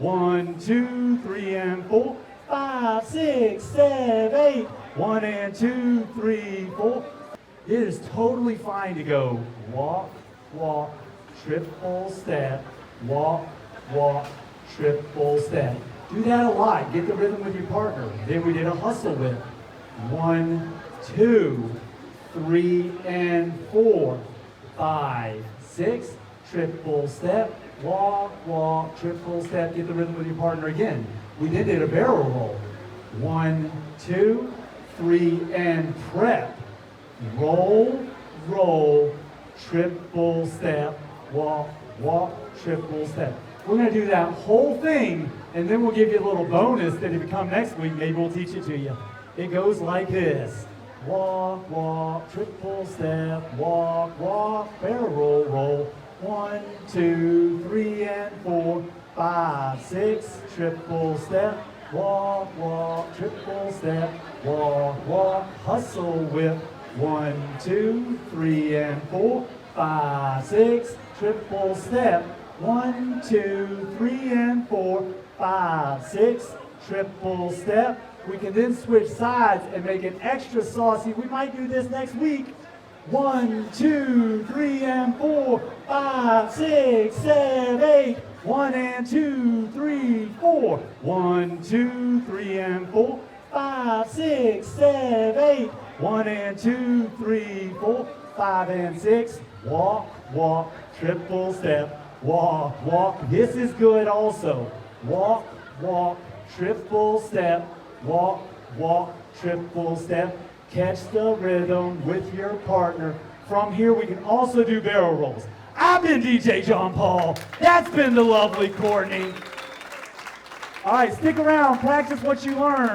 1, 2, 3, and 4, 5, 6, 7, 8. 1 and 2, 3, 4. It is totally fine to go walk, walk, triple step, walk, walk, triple step. Do that a lot. Get the rhythm with your partner. Then we did a hustle whip. 1, 2, 3, and 4, 5, 6, triple step, walk, walk, triple step. Get the rhythm with your partner again. We then did a barrel roll. 1, 2, 3, and prep. Roll, roll, triple step, walk, walk, triple step. We're going to do that whole thing, and then we'll give you a little bonus that if you come next week, maybe we'll teach it to you. It goes like this. Walk, walk, triple step, walk, walk, barrel roll, roll. 1, 2, 3, and 4, 5, 6, triple step, walk, walk, triple step, walk, walk, hustle whip. 1, 2, 3, and 4, 5, 6, triple step. 1, 2, 3, and 4, 5, 6, triple step. We can then switch sides and make it extra saucy. We might do this next week. 1, 2, 3, and 4, 5, 6, 7, 8. 1 and 2, 3, 4. 1, 2, 3, and 4, 5, 6, 7, 8. 1 and 2, 3, 4, 5 and 6. Walk, walk, triple step. Walk, walk. This is good also. Walk, walk, triple step. Walk, walk, triple step. Catch the rhythm with your partner. From here, we can also do barrel rolls. I've been DJ John Paul. That's been the lovely Kortnee. All right, stick around. Practice what you learn.